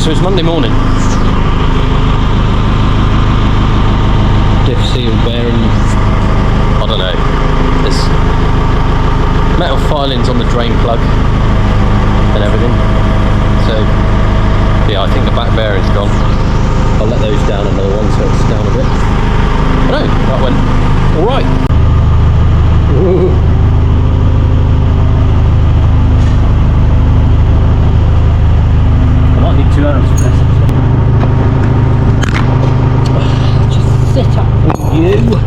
so it's Monday morning. Diff seal bearing, I don't know. There's metal filings on the drain plug and everything. So yeah, I think the back bearing's gone. I'll let those down another one so it's down a bit. No, that went alright. I might need 2 hours for this. Just sit up for you.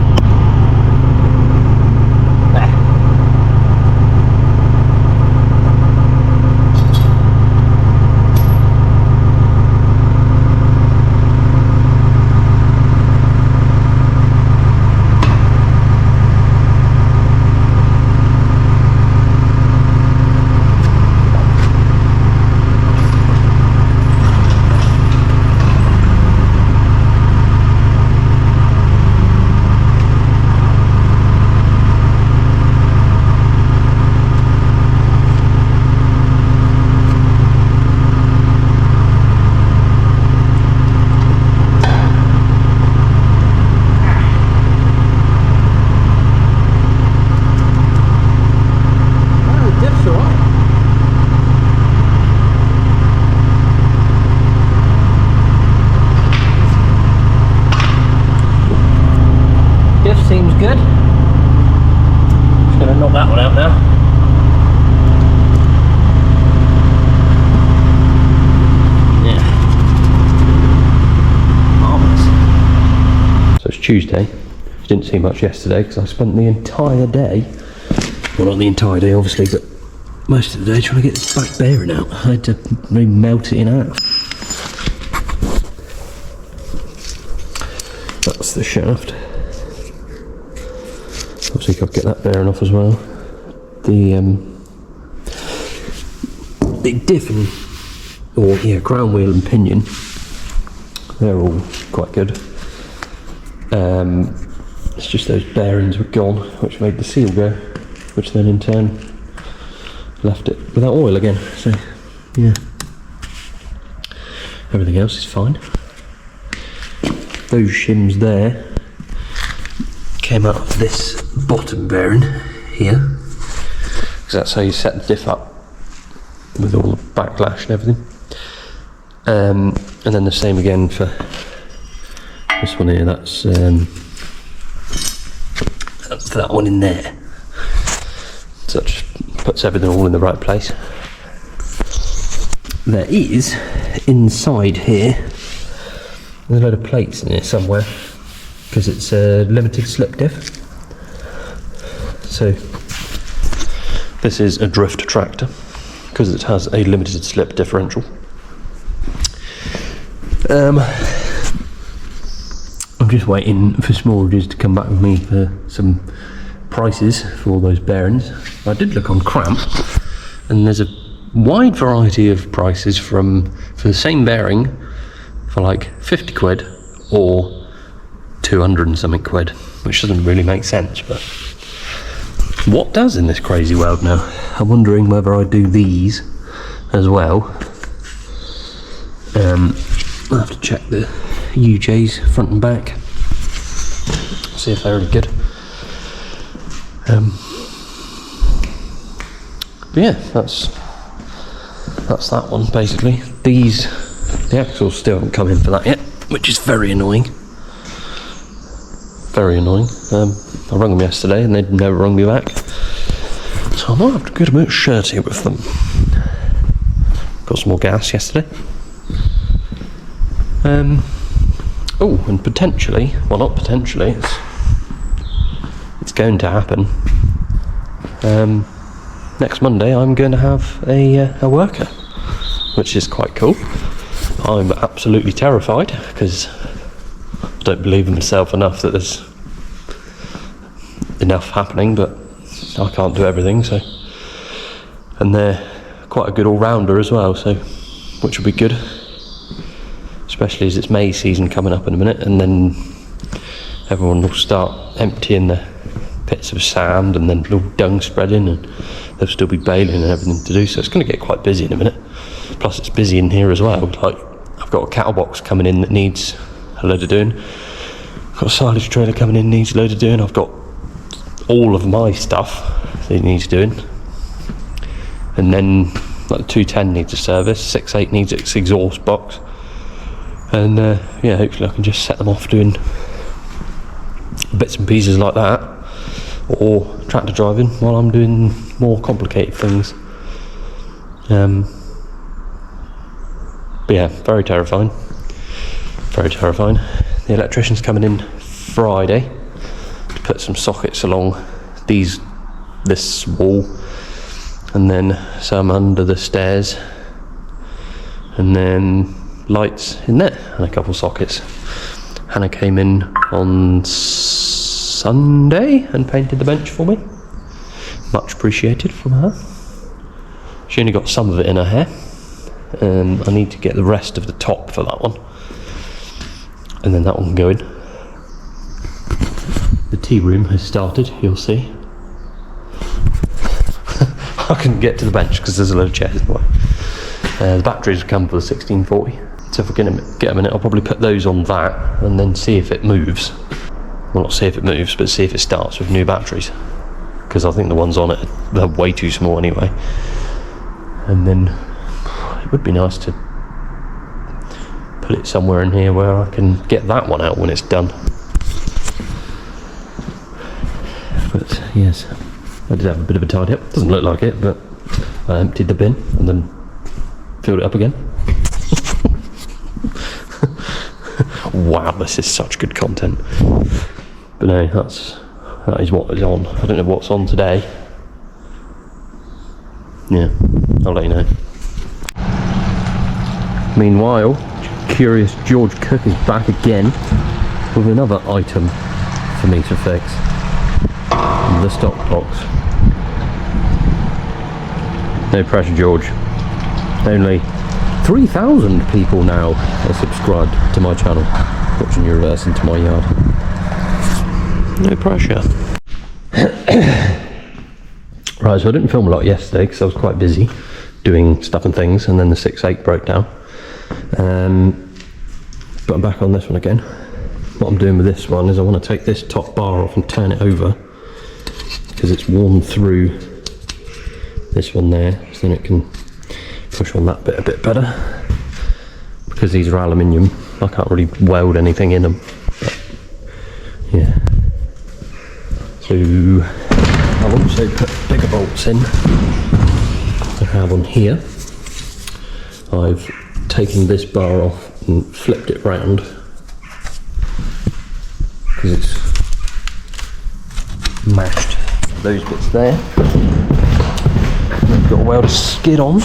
Seems good. Just gonna knock that one out now. Yeah. Marvellous. So it's Tuesday. Didn't see much yesterday because I spent the entire day, well not the entire day obviously, but most of the day trying to get this back bearing out. I had to really melt it in half. That's the shaft. Obviously got to get that bearing off as well. The diff and crown wheel and pinion, they're all quite good. It's just those bearings were gone, which made the seal go, which then in turn left it without oil again. So yeah, everything else is fine. Those shims there came out of this bottom bearing here, because that's how you set the diff up with all the backlash and everything. And then the same again for this one here. That's for that one in there. So that just puts everything all in the right place. There is inside here, there's a load of plates in here somewhere, because it's a limited slip diff. So this is a drift tractor because it has a limited slip differential. I'm just waiting for Smallridge's to come back with me for some prices for all those bearings. I did look on Cramp and there's a wide variety of prices for the same bearing for like 50 quid or 200 and something quid, which doesn't really make sense, but what does in this crazy world now? I'm wondering whether I do these as well. I'll have to check the UJs front and back, see if they're any good. But yeah, that's that one basically. The axles still haven't come in for that yet, which is very annoying. Very annoying. I rang them yesterday and they'd never rung me back, so I might have to get a bit shirty with them. Got some more gas yesterday. Oh, and potentially, well not potentially, it's going to happen. Next Monday I'm going to have a worker, which is quite cool. I'm absolutely terrified because I don't believe in myself enough that there's enough happening, but I can't do everything, so. And they're quite a good all-rounder as well, so, which will be good, especially as it's maize season coming up in a minute, and then everyone will start emptying the pits of sand and then little dung spreading, and there'll still be baling and everything to do, so it's going to get quite busy in a minute. Plus it's busy in here as well, like I've got a cattle box coming in that needs a load of doing. I've got a silage trailer coming in that needs a load of doing. I've got all of my stuff that needs doing. And then like the 210 needs a service, 6.8 needs its exhaust box. And yeah, hopefully I can just set them off doing bits and pieces like that, or tractor driving while I'm doing more complicated things. But yeah, very terrifying. Very terrifying. The electrician's coming in Friday to put some sockets along this wall, and then some under the stairs, and then lights in there, and a couple sockets. Hannah came in on Sunday and painted the bench for me. Much appreciated from her. She only got some of it in her hair. I need to get the rest of the top for that one, and then that one can go in. The tea room has started, you'll see. I couldn't get to the bench because there's a load of chairs in the way. The batteries come for the 1640, so if I can get them in it, I'll probably put those on that and then see if it moves. Well, not see if it moves, but see if it starts with new batteries, because I think the ones on it are way too small anyway. And then it would be nice to put it somewhere in here where I can get that one out when it's done. But yes, I did have a bit of a tidy up. Doesn't look like it, but I emptied the bin and then filled it up again. Wow, this is such good content. But no, that is what is on. I don't know what's on today. Yeah, I'll let you know. Meanwhile, Curious George Cook is back again with another item for me to fix. The stock box. No pressure, George. Only 3,000 people now are subscribed to my channel, watching you reverse into my yard. No pressure. Right, so I didn't film a lot yesterday because I was quite busy doing stuff and things, and then the 6.8 broke down. But I'm back on this one again. What I'm doing with this one is I want to take this top bar off and turn it over, because it's worn through this one there, so then it can push on that bit a bit better. Because these are aluminium, I can't really weld anything in them. But yeah. So I've also put bigger bolts in. I have on here. I've taken this bar off and flipped it round because it's mashed those bits there. And I've got a welder skid on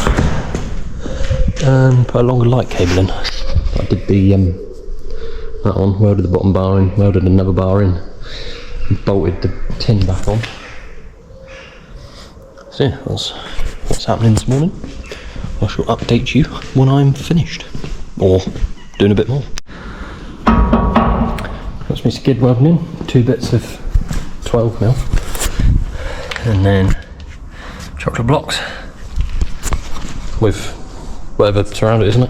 and put a longer light cable in. I did the that one, welded the bottom bar in, welded another bar in, and bolted the tin back on. So yeah, that's what's happening this morning. I shall update you when I'm finished, or doing a bit more. That's me skid welding in, 2 bits of 12mm, and then chocolate blocks with whatever surround it, isn't it?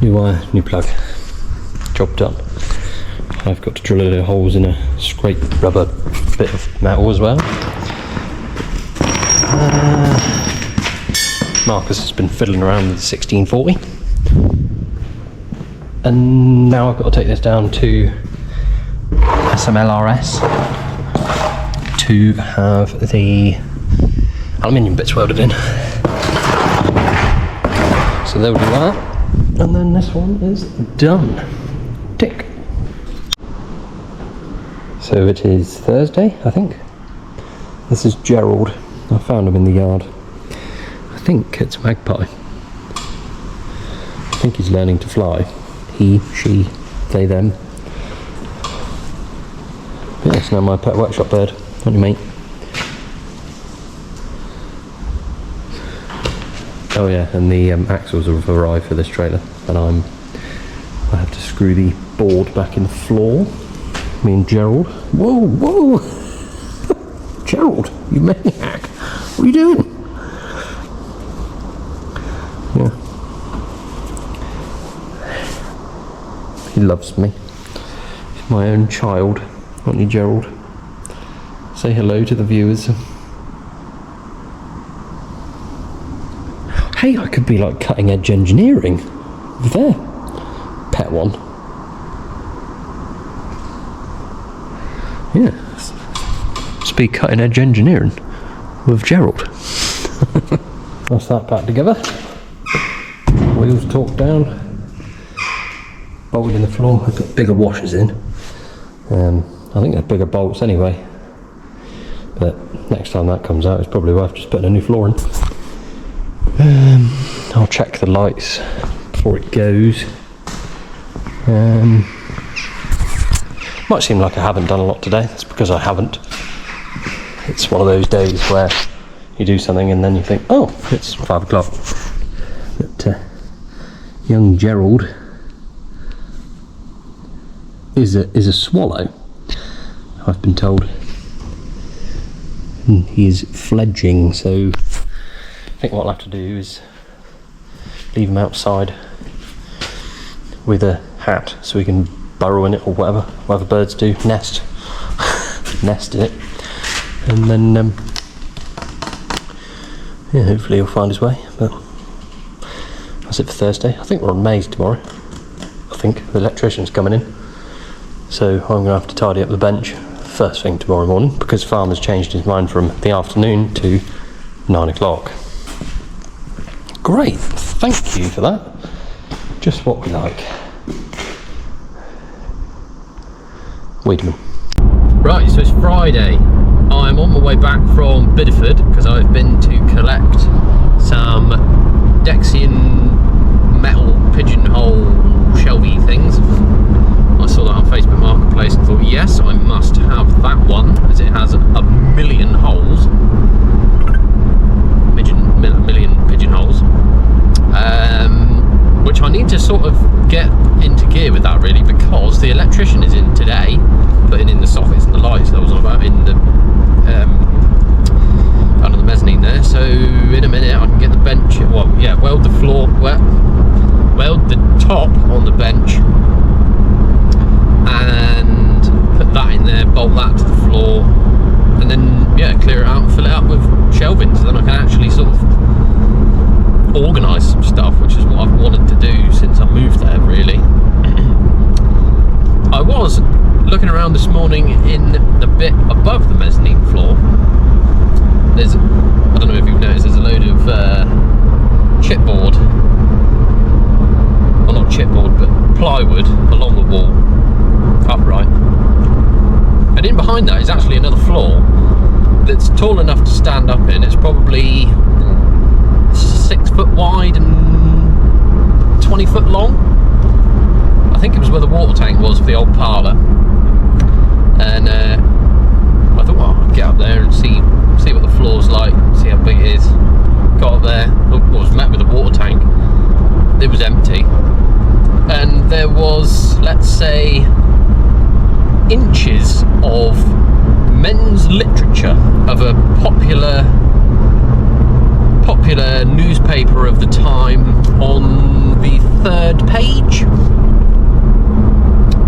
New wire, new plug, job done. I've got to drill a little holes in a scrape rubber bit of metal as well. Marcus has been fiddling around with the 1640, and now I've got to take this down to SMLRS to have the aluminium bits welded in. So they'll do that, and then this one is done. Tick. So it is Thursday, I think. This is Gerald. I found him in the yard. I think it's a magpie. I think he's learning to fly. He, she, they, them. Yeah, it's now my pet workshop bird. What do you mean? Oh yeah, and the axles have arrived for this trailer, and I have to screw the board back in the floor. Me and Gerald. Whoa, whoa! Gerald, you maniac! What are you doing? Yeah. He loves me. He's my own child, aren't you, Gerald? Say hello to the viewers. Hey, I could be like cutting edge engineering. There. Pet one. Yeah. Let's be cutting edge engineering with Gerald. That's that back together. Wheels torqued down. Bolted in the floor. I put bigger washers in. I think they're bigger bolts anyway. But next time that comes out, it's probably worth just putting a new floor in. I'll check the lights before it goes. Might seem like I haven't done a lot today. That's because I haven't. It's one of those days where you do something and then you think, oh, it's 5 o'clock. But young Gerald is a swallow, I've been told. He is fledging, so I think what I'll have to do is leave him outside with a hat so he can burrow in it or whatever birds do, nest in it, and then yeah, hopefully he'll find his way. But that's it for Thursday. I think we're on Maize tomorrow. I think the electrician's coming in, so I'm gonna have to tidy up the bench first thing tomorrow morning because Farmer's changed his mind from the afternoon to 9 o'clock. Great, thank you for that. Just what we like. Wait a minute. Right, so it's Friday. I'm on my way back from Bideford because I've been to collect some Dexian metal pigeonhole shelvy things. I saw that on Facebook Marketplace and thought, yes, I must have that one as it has a million holes. Million pigeonholes. Which I need to sort of get into gear with that really, because the electrician is in today putting in the sockets and the lights that I was on about in the under the mezzanine there. So in a minute I can get the bench, weld the floor, weld the top on the bench and put that in there, bolt that to the floor, and then clear it out and fill it up with shelving, so then I can actually sort of organise some stuff, which is what I've wanted to do since I moved there really. I was looking around this morning in the bit above the mezzanine floor. There's, I don't know if you've noticed, there's a load of chipboard, well not chipboard but plywood along the wall, upright, and in behind that is actually another floor that's tall enough to stand up in. It's probably 6 foot wide and 20 foot long. I think it was where the water tank was for the old parlour, and I thought, well, I'll get up there and see what the floor's like, see how big it is. Got up there, was met with the water tank. It was empty, and there was, let's say, inches of men's literature of a popular newspaper of the time on the 3rd page.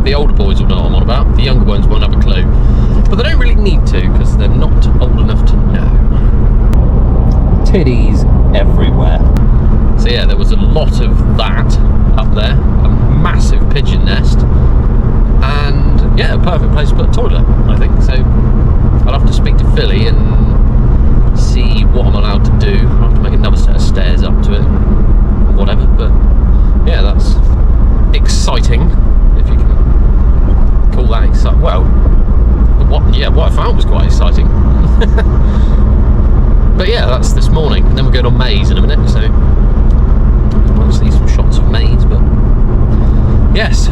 The older boys will know what I'm on about, the younger ones won't have a clue, but they don't really need to because they're not old enough to know. Titties everywhere. So yeah, there was a lot of that up there, a massive pigeon nest, and yeah, a perfect place to put a toilet, I think. So I'll have to speak to Philly and see what I'm allowed to do. I'll have to make another set of stairs up to it, whatever, but yeah, that's exciting, if you can call that exciting. Well, what I found was quite exciting. But yeah, that's this morning, and then we're going on Maize in a minute, so I'll see some shots of Maize. But yes,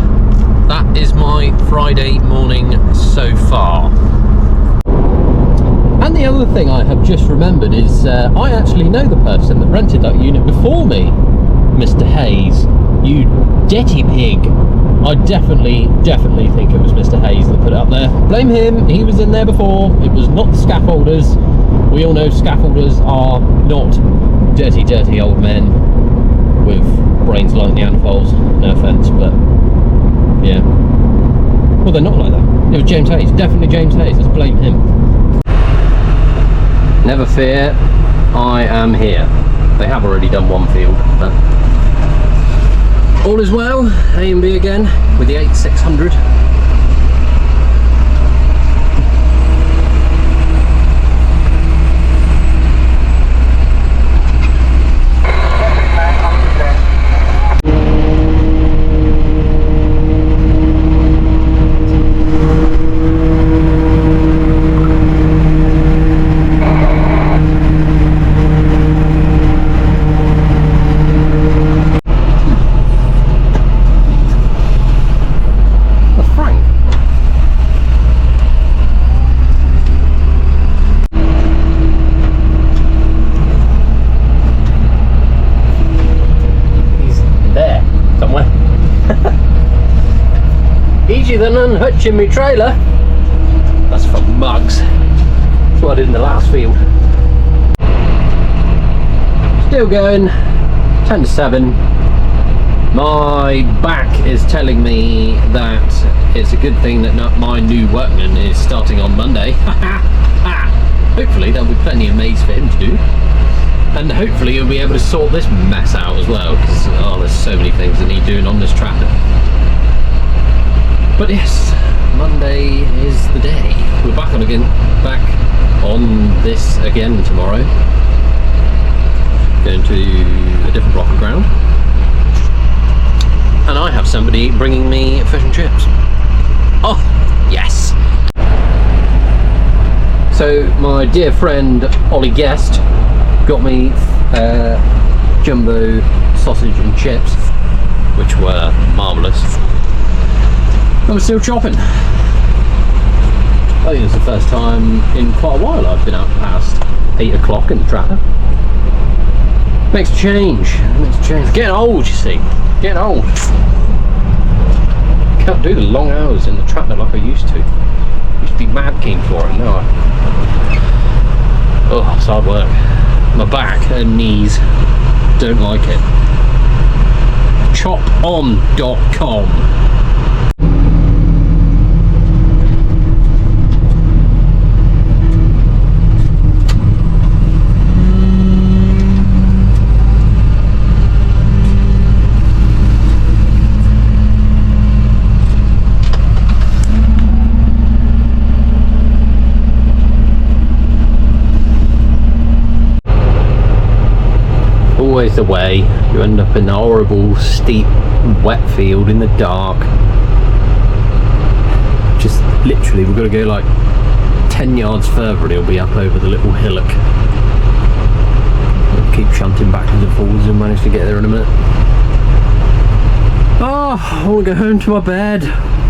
that is my Friday morning so far. And the other thing I have just remembered is I actually know the person that rented that unit before me, Mr. Hayes. You dirty pig. I definitely think it was Mr. Hayes that put it up there. Blame him, he was in there before. It was not the scaffolders. We all know scaffolders are not dirty old men with brains like Neanderthals. No offence, but Yeah. Well, they're not like that. It was James Hayes. Definitely James Hayes. Let's blame him. Never fear, I am here. They have already done one field, but all is well. A and B again with the 8600. Easier than unhitching my trailer. That's for mugs. That's what I did in the last field. Still going, 10 to 7. My back is telling me that it's a good thing that my new workman is starting on Monday. Hopefully there'll be plenty of maize for him to do. And hopefully he'll be able to sort this mess out as well, because there's so many things that need doing on this tractor. But yes, Monday is the day. We're back on this again tomorrow. Going to a different block of ground. And I have somebody bringing me fish and chips. Oh, yes! So my dear friend Ollie Guest got me jumbo sausage and chips, which were marvellous. I'm still chopping. I think it's the first time in quite a while I've been out past 8 o'clock in the tractor. Makes a change. Getting old, you see. Getting old. Can't do the long hours in the tractor like I used to. Used to be mad keen for it. Now it's hard work. My back and knees don't like it. Chopon.com. Always the way, you end up in a horrible, steep, wet field in the dark. Just literally, we've got to go like 10 yards further and it'll be up over the little hillock. We'll keep shunting backwards and forwards and manage to get there in a minute. I want to go home to my bed.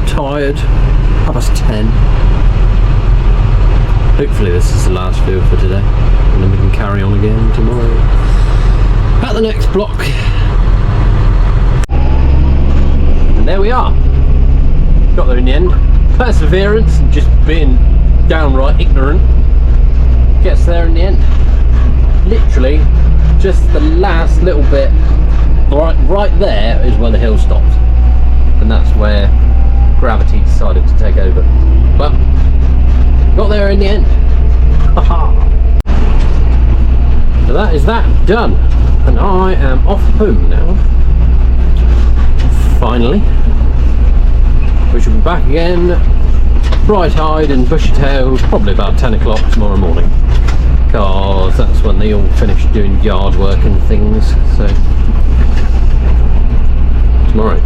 Tired. 10:30. Hopefully this is the last field for today, and then we can carry on again tomorrow at the next block. And there we are. Got there in the end. Perseverance and just being downright ignorant gets there in the end. Literally just the last little bit, right there is where the hill stops, and that's where gravity decided to take over. But got there in the end. So that is that done, and I am off home now, finally. We shall be back again, bright-eyed and bushy-tailed, probably about 10 o'clock tomorrow morning, because that's when they all finish doing yard work and things. So tomorrow.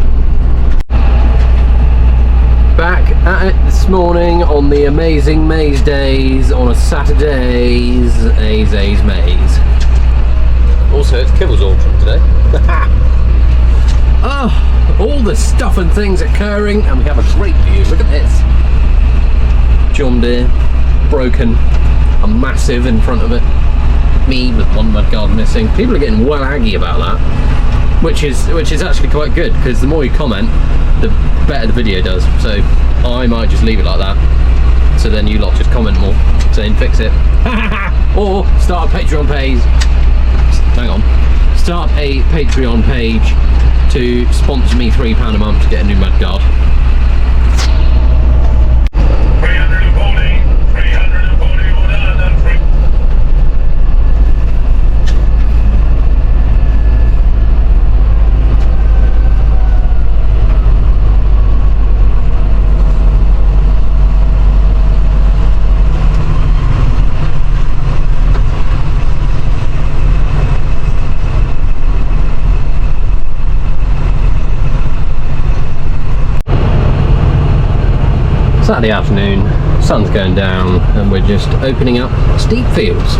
Back at it this morning on the amazing maize days on a Saturday's A's Maize. Also, it's Kibble's auction today. Oh, all the stuff and things occurring, and we have a great view. Look at this. John Deere, broken, a massive in front of it. Me with one mudguard missing. People are getting well aggy about that, which is actually quite good, because the more you comment, the better the video does. So I might just leave it like that, so then you lot just comment more saying fix it. Or start a Patreon page. Hang on. Start a Patreon page to sponsor me £3 a month to get a new mudguard. Saturday afternoon, sun's going down, and we're just opening up steep fields.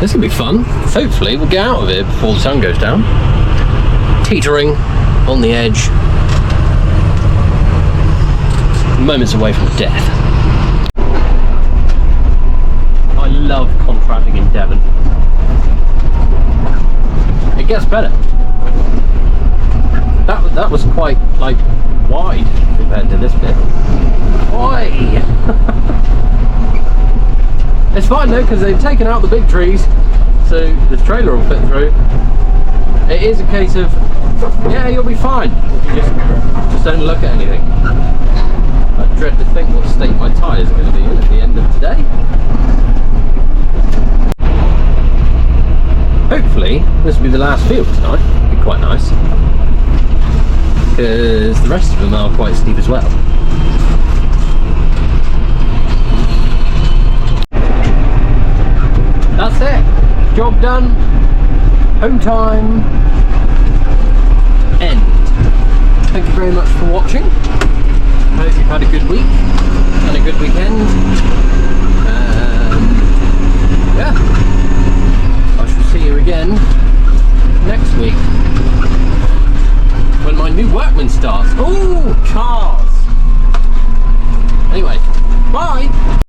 This could be fun. Hopefully we'll get out of it before the sun goes down. Teetering on the edge. Moments away from death. I love contracting in Devon. It gets better. That was quite like wide compared to this bit. Oi! It's fine though, because they've taken out the big trees, so this trailer will fit through. It is a case of, yeah, you'll be fine if you just don't look at anything. I dread to think what state my tyres are going to be in at the end of today. Hopefully this will be the last field tonight. It'll be quite nice, because the rest of them are quite steep as well. That's it. Job done. Home time. End. Thank you very much for watching. I hope you've had a good week and a good weekend. Yeah. I shall see you again next week when my new workman starts. Ooh, cars! Anyway, bye!